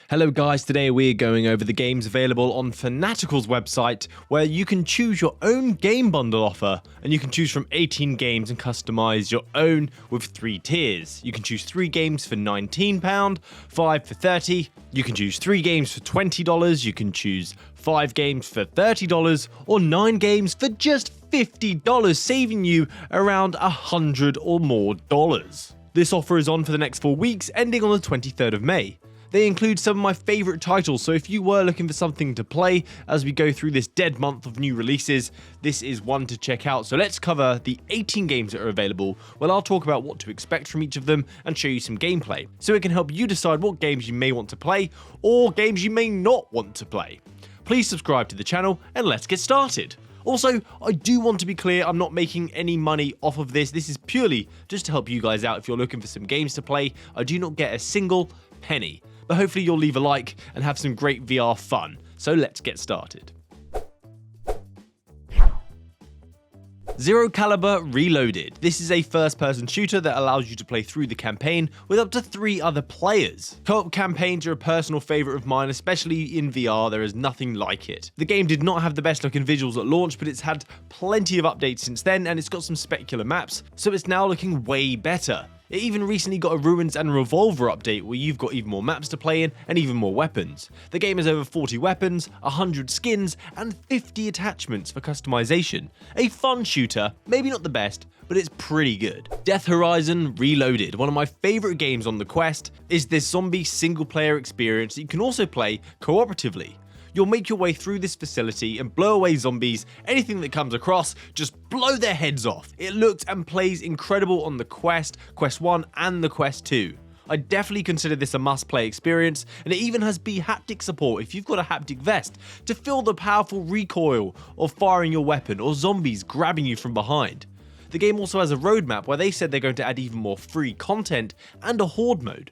Hello guys, today we're going over the games available on Fanatical's website, where you can choose your own game bundle offer, and you can choose from 18 games and customize your own with 3 tiers. You can choose 3 games for £19, 5 for $30, you can choose 3 games for $20, you can choose 5 games for $30, or 9 games for just $50, saving you around $100 or more. This offer is on for the next 4 weeks, ending on the 23rd of May. They include some of my favourite titles, so if you were looking for something to play as we go through this dead month of new releases, this is one to check out. So let's cover the 18 games that are available, where I'll talk about what to expect from each of them and show you some gameplay, so it can help you decide what games you may want to play, or games you may not want to play. Please subscribe to the channel, and let's get started. Also, I do want to be clear, I'm not making any money off of this. This is purely just to help you guys out if you're looking for some games to play. I do not get a single penny. But hopefully you'll leave a like and have some great VR fun. So let's get started. Zero Caliber Reloaded. This is a first-person shooter that allows you to play through the campaign with up to 3 other players. Co-op campaigns are a personal favourite of mine, especially in VR. There is nothing like it. The game did not have the best looking visuals at launch, but it's had plenty of updates since then, and it's got some specular maps, so it's now looking way better. It even recently got a Ruins and REVOLVER update where you've got even more maps to play in and even more weapons. The game has over 40 weapons, 100 skins, and 50 attachments for customization. A fun shooter, maybe not the best, but it's pretty good. Death Horizon Reloaded, one of my favourite games on the Quest, is this zombie single player experience that you can also play cooperatively. You'll make your way through this facility and blow away zombies. Anything that comes across, just blow their heads off. It looks and plays incredible on the Quest, Quest 1 and the Quest 2. I definitely consider this a must-play experience, and it even has haptic support if you've got a haptic vest to feel the powerful recoil of firing your weapon or zombies grabbing you from behind. The game also has a roadmap where they said they're going to add even more free content and a horde mode.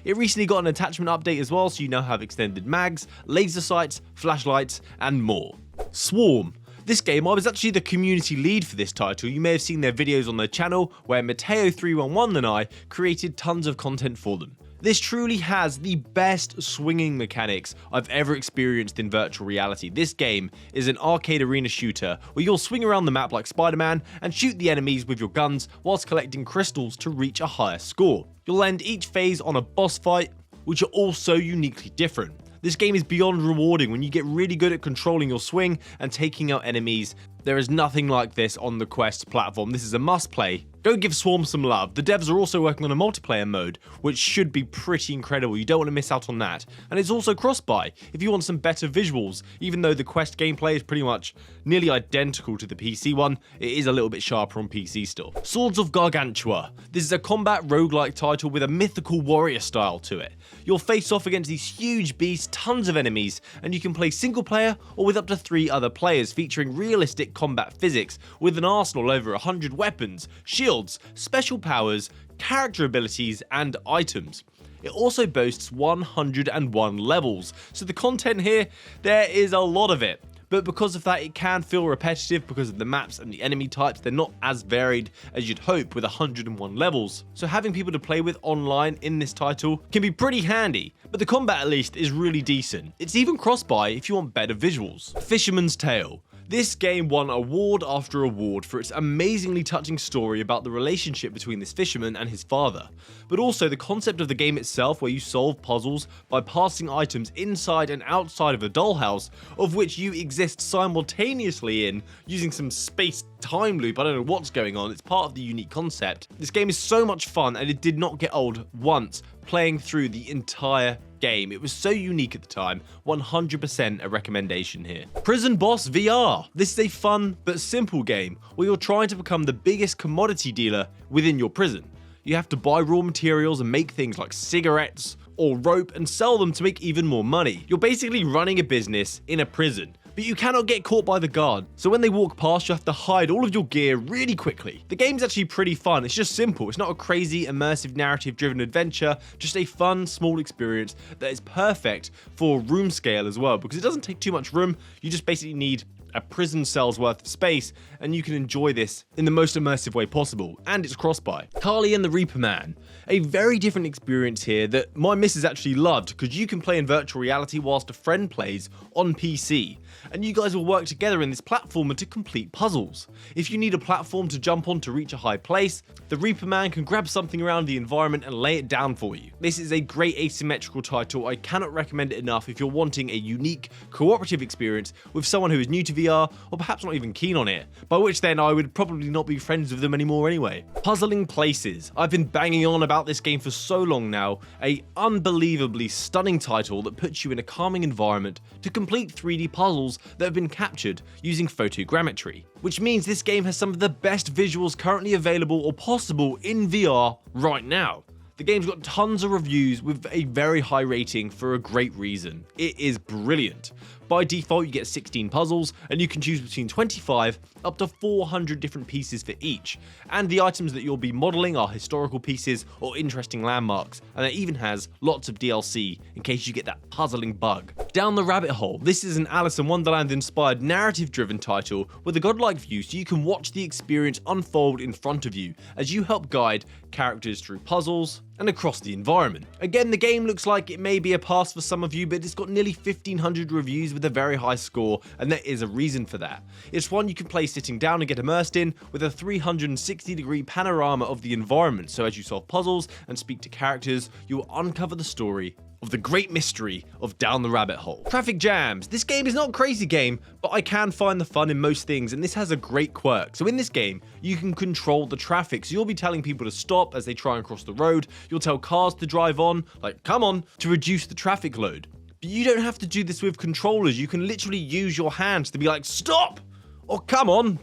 It recently got an attachment update as well, so you now have extended mags, laser sights, flashlights, and more. Swarm. This game, I was actually the community lead for this title. You may have seen their videos on their channel, where Mateo311 and I created tons of content for them. This truly has the best swinging mechanics I've ever experienced in virtual reality. This game is an arcade arena shooter where you'll swing around the map like Spider-Man and shoot the enemies with your guns whilst collecting crystals to reach a higher score. You'll end each phase on a boss fight, which are also uniquely different. This game is beyond rewarding when you get really good at controlling your swing and taking out enemies. There is nothing like this on the Quest platform. This is a must play. Go give Swarm some love. The devs are also working on a multiplayer mode, which should be pretty incredible. You don't want to miss out on that. And it's also cross-buy if you want some better visuals. Even though the Quest gameplay is pretty much nearly identical to the PC one, it is a little bit sharper on PC still. Swords of Gargantua. This is a combat roguelike title with a mythical warrior style to it. You'll face off against these huge beasts, tons of enemies, and you can play single player or with up to 3 other players, featuring realistic combat physics with an arsenal over 100 weapons, shields, special powers, character abilities, and items. It also boasts 101 levels, so the content here, there is a lot of it. But because of that, it can feel repetitive because of the maps and the enemy types. They're not as varied as you'd hope with 101 levels. So having people to play with online in this title can be pretty handy, but the combat at least is really decent. It's even cross-buy if you want better visuals. Fisherman's Tale. This game won award after award for its amazingly touching story about the relationship between this fisherman and his father, but also the concept of the game itself, where you solve puzzles by passing items inside and outside of a dollhouse, of which you exist simultaneously in, using some space-time loop. I don't know what's going on, it's part of the unique concept. This game is so much fun, and it did not get old once playing through the entire game. It was so unique at the time. 100% a recommendation here. Prison Boss VR. This is a fun but simple game where you're trying to become the biggest commodity dealer within your prison. You have to buy raw materials and make things like cigarettes or rope and sell them to make even more money. You're basically running a business in a prison, but you cannot get caught by the guard, so when they walk past you have to hide all of your gear really quickly. The game's actually pretty fun. It's just simple. It's not a crazy immersive narrative driven adventure, just a fun small experience that is perfect for room scale as well, because it doesn't take too much room. You just basically need a prison cell's worth of space, and you can enjoy this in the most immersive way possible, and it's cross-buy. Carly and the REAPERMAN, a very different experience here that my missus actually loved, because you can play in virtual reality whilst a friend plays on PC, and you guys will work together in this platformer to complete puzzles. If you need a platform to jump on to reach a high place, the REAPERMAN can grab something around the environment and lay it down for you. This is a great asymmetrical title. I cannot recommend it enough if you're wanting a unique, cooperative experience with someone who is new to VR, or perhaps not even keen on it, by which then I would probably not be friends with them anymore anyway. Puzzling Places. I've been banging on about this game for so long now, a unbelievably stunning title that puts you in a calming environment to complete 3D puzzles that have been captured using photogrammetry, which means this game has some of the best visuals currently available or possible in VR right now. The game's got tons of reviews with a very high rating for a great reason. It is brilliant. By default, you get 16 puzzles, and you can choose between 25 up to 400 different pieces for each. And the items that you'll be modelling are historical pieces or interesting landmarks, and it even has lots of DLC in case you get that puzzling bug. Down the Rabbit Hole. This is an Alice in Wonderland inspired narrative-driven title with a godlike view, so you can watch the experience unfold in front of you as you help guide characters through puzzles and across the environment. Again, the game looks like it may be a pass for some of you, but it's got nearly 1,500 reviews with a very high score, and there is a reason for that. It's one you can play sitting down and get immersed in with a 360-degree panorama of the environment, so as you solve puzzles and speak to characters, you will uncover the story of the great mystery of Down the Rabbit Hole. Traffic Jams. This game is not a crazy game, but I can find the fun in most things, and this has a great quirk. So in this game, you can control the traffic. So you'll be telling people to stop as they try and cross the road. You'll tell cars to drive on, like come on, to reduce the traffic load. But you don't have to do this with controllers. You can literally use your hands to be like, stop! Or come on,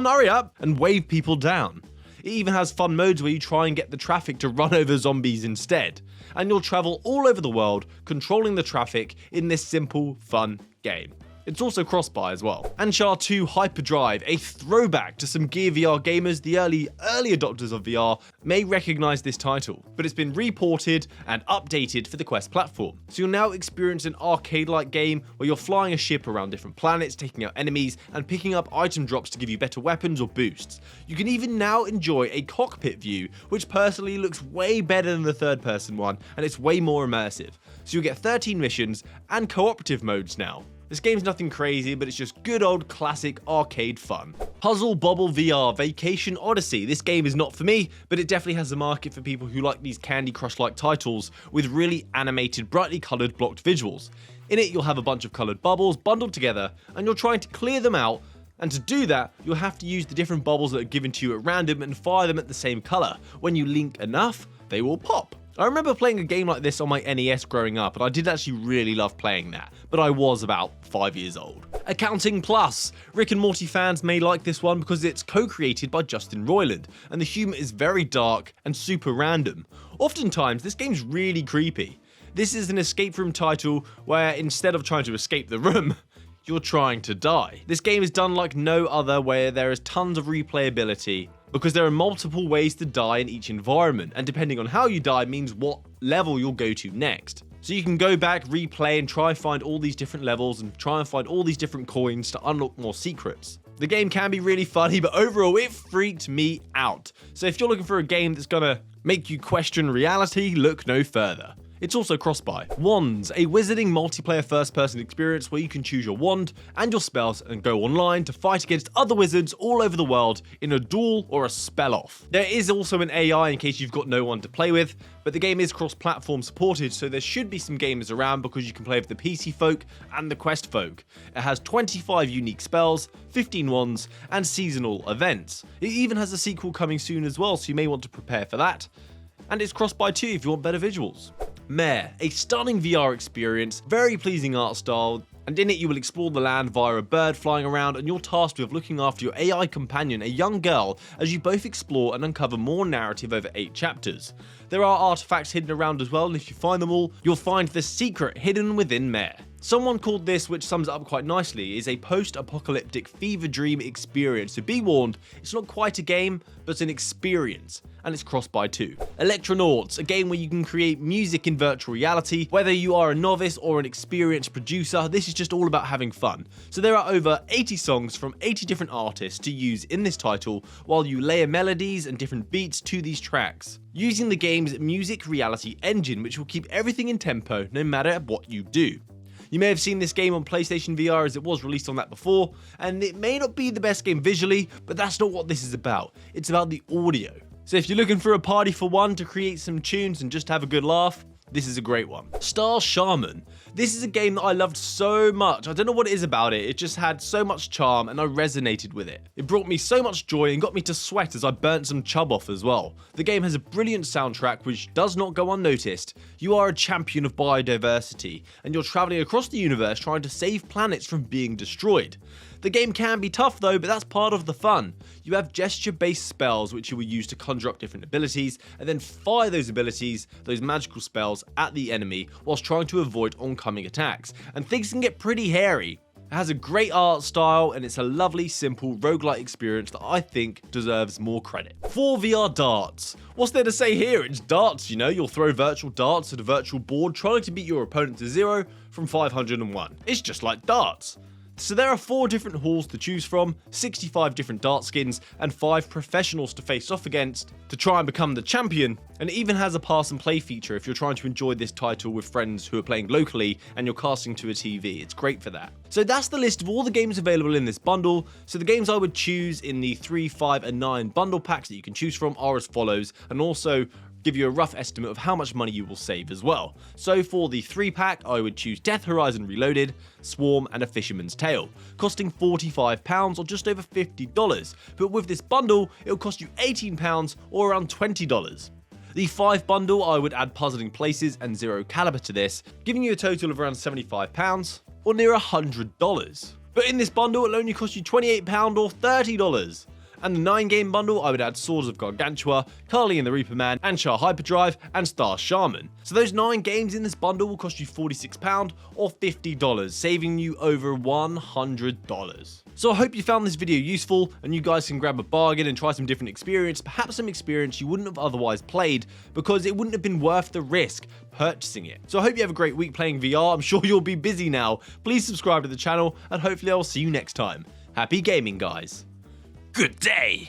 hurry up, and wave people down. It even has fun modes where you try and get the traffic to run over zombies instead. And you'll travel all over the world controlling the traffic in this simple, fun game. It's also cross-buy as well. And SHA 2 Hyperdrive, a throwback to some Gear VR gamers. The early adopters of VR may recognize this title, but it's been reported and updated for the Quest platform. So you'll now experience an arcade-like game where you're flying a ship around different planets, taking out enemies, and picking up item drops to give you better weapons or boosts. You can even now enjoy a cockpit view, which personally looks way better than the third-person one, and it's way more immersive. So you'll get 13 missions and cooperative modes now. This game's nothing crazy, but it's just good old classic arcade fun. Puzzle Bobble VR Vacation Odyssey. This game is not for me, but it definitely has a market for people who like these Candy Crush-like titles with really animated, brightly coloured blocked visuals. In it, you'll have a bunch of coloured bubbles bundled together, and you're trying to clear them out, and to do that, you'll have to use the different bubbles that are given to you at random and fire them at the same colour. When you link enough, they will pop. I remember playing a game like this on my NES growing up, and I did actually really love playing that, but I was about 5 years old. Accounting Plus. Rick and Morty fans may like this one because it's co-created by Justin Roiland, and the humour is very dark and super random. Oftentimes, this game's really creepy. This is an escape room title where instead of trying to escape the room, you're trying to die. This game is done like no other, where there is tons of replayability, because there are multiple ways to die in each environment, and depending on how you die means what level you'll go to next. So you can go back, replay, and try and find all these different levels and try and find all these different coins to unlock more secrets. The game can be really funny, but overall it freaked me out. So if you're looking for a game that's gonna make you question reality, look no further. It's also cross-buy. Wands, a wizarding multiplayer first-person experience where you can choose your wand and your spells and go online to fight against other wizards all over the world in a duel or a spell-off. There is also an AI in case you've got no one to play with, but the game is cross-platform supported, so there should be some gamers around because you can play with the PC folk and the Quest folk. It has 25 unique spells, 15 wands, and seasonal events. It even has a sequel coming soon as well, so you may want to prepare for that. And it's cross-buy too if you want better visuals. Mare, a stunning VR experience, very pleasing art style, and in it you will explore the land via a bird flying around, and you're tasked with looking after your AI companion, a young girl, as you both explore and uncover more narrative over 8 chapters. There are artifacts hidden around as well, and if you find them all, you'll find the secret hidden within Mare. Someone called this, which sums it up quite nicely, is a post-apocalyptic fever dream experience. So be warned, it's not quite a game, but it's an experience, and it's cross-buy too. ELECTRONAUTS, a game where you can create music in virtual reality. Whether you are a novice or an experienced producer, this is just all about having fun. So there are over 80 songs from 80 different artists to use in this title, while you layer melodies and different beats to these tracks, using the game's music reality engine, which will keep everything in tempo no matter what you do. You may have seen this game on PlayStation VR as it was released on that before, and it may not be the best game visually, but that's not what this is about. It's about the audio. So if you're looking for a party for one to create some tunes and just have a good laugh, this is a great one. SHAMAN. This is a game that I loved so much. I don't know what it is about it. It just had so much charm and I resonated with it. It brought me so much joy and got me to sweat as I burnt some chub off as well. The game has a brilliant soundtrack which does not go unnoticed. You are a champion of biodiversity and you're traveling across the universe trying to save planets from being destroyed. The game can be tough though, but that's part of the fun. You have gesture-based spells which you will use to conjure up different abilities and then fire those abilities, those magical spells, at the enemy whilst trying to avoid oncoming attacks. And things can get pretty hairy. It has a great art style and it's a lovely, simple roguelike experience that I think deserves more credit. 4 VR darts. What's there to say here? It's darts, you know. You'll throw virtual darts at a virtual board trying to beat your opponent to 0 from 501. It's just like darts. So there are 4 different halls to choose from, 65 different dart skins, and 5 professionals to face off against to try and become the champion, and it even has a pass and play feature if you're trying to enjoy this title with friends who are playing locally and you're casting to a TV. It's great for that. So that's the list of all the games available in this bundle. So the games I would choose in the 3, 5, and 9 bundle packs that you can choose from are as follows, and also give you a rough estimate of how much money you will save as well. So for the 3-pack, I would choose Death Horizon Reloaded, Swarm, and a Fisherman's Tale, costing £45 or just over $50. But with this bundle, it'll cost you £18 or around $20. The 5 bundle, I would add Puzzling Places and Zero Caliber to this, giving you a total of around £75 or near $100. But in this bundle, it'll only cost you £28 or $30. And the 9-game bundle, I would add Swords of Gargantua, Carly and the Reaperman, and Char Hyperdrive, and Star Shaman. So those 9 games in this bundle will cost you £46 or $50, saving you over $100. So I hope you found this video useful, and you guys can grab a bargain and try some different experience, perhaps some experience you wouldn't have otherwise played, because it wouldn't have been worth the risk purchasing it. So I hope you have a great week playing VR. I'm sure you'll be busy now. Please subscribe to the channel, and hopefully I'll see you next time. Happy gaming, guys. Good day!